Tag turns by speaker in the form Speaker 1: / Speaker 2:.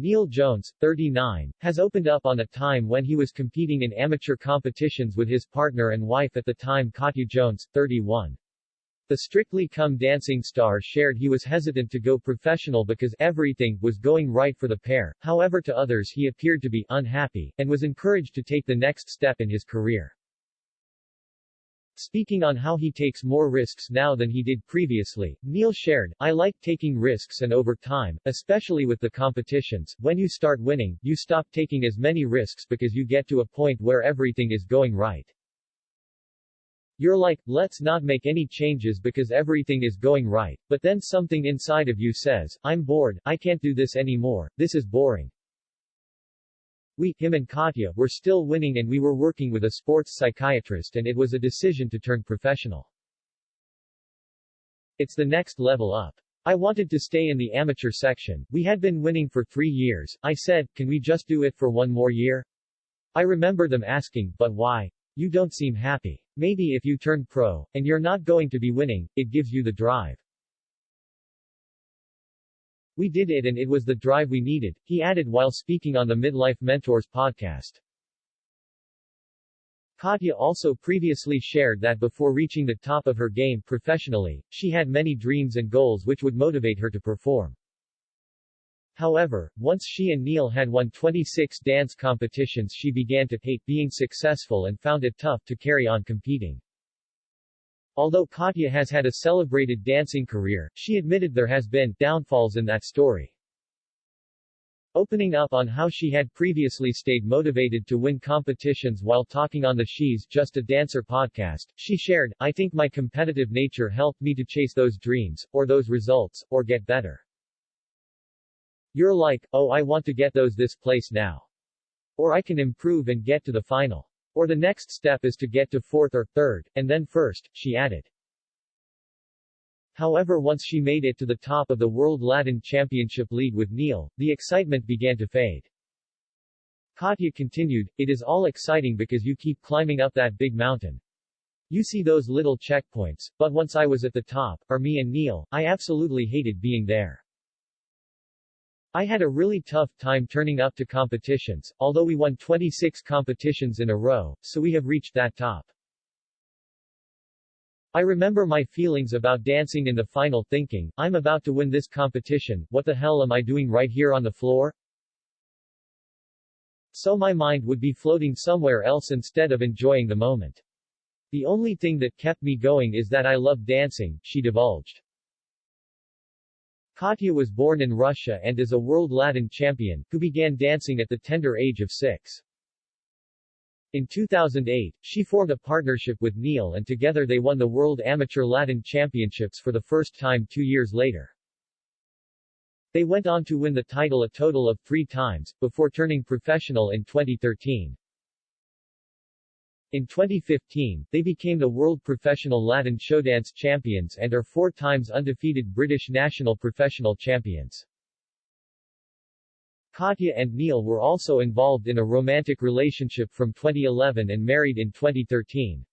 Speaker 1: Neil Jones, 39, has opened up on a time when he was competing in amateur competitions with his partner and wife at the time, Katya Jones, 31. The Strictly Come Dancing star shared he was hesitant to go professional because everything was going right for the pair, however to others he appeared to be unhappy, and was encouraged to take the next step in his career. Speaking on how he takes more risks now than he did previously, Neil shared, "I like taking risks and over time, especially with the competitions, when you start winning, you stop taking as many risks because you get to a point where everything is going right. You're like, let's not make any changes because everything is going right, but then something inside of you says, I'm bored, I can't do this anymore, this is boring." Him and Katya, were still winning and we were working with a sports psychiatrist and it was a decision to turn professional. It's the next level up. I wanted to stay in the amateur section. We had been winning for 3 years. I said, can we just do it for 1 more year? I remember them asking, but why? You don't seem happy. Maybe if you turn pro, and you're not going to be winning, it gives you the drive. We did it and it was the drive we needed, he added while speaking on the Midlife Mentors podcast. Katya also previously shared that before reaching the top of her game professionally, she had many dreams and goals which would motivate her to perform. However, once she and Neil had won 26 dance competitions, she began to hate being successful and found it tough to carry on competing. Although Katya has had a celebrated dancing career, she admitted there has been downfalls in that story. Opening up on how she had previously stayed motivated to win competitions while talking on the She's Just a Dancer podcast, she shared, I think my competitive nature helped me to chase those dreams, or those results, or get better. You're like, oh I want to get this place now. Or I can improve and get to the final. Or the next step is to get to 4th or 3rd, and then 1st, she added. However, once she made it to the top of the World Latin Championship league with Neil, the excitement began to fade. Katya continued, it is all exciting because you keep climbing up that big mountain. You see those little checkpoints, but once I was at the top, or me and Neil, I absolutely hated being there. I had a really tough time turning up to competitions, although we won 26 competitions in a row, so we have reached that top. I remember my feelings about dancing in the final thinking, I'm about to win this competition, what the hell am I doing right here on the floor? So my mind would be floating somewhere else instead of enjoying the moment. The only thing that kept me going is that I love dancing, she divulged. Katya was born in Russia and is a world Latin champion, who began dancing at the tender age of 6. In 2008, she formed a partnership with Neil and together they won the World Amateur Latin Championships for the first time 2 years later. They went on to win the title a total of 3 times, before turning professional in 2013. In 2015, they became the World Professional Latin Showdance Champions and are 4 times undefeated British National Professional Champions. Katya and Neil were also involved in a romantic relationship from 2011 and married in 2013.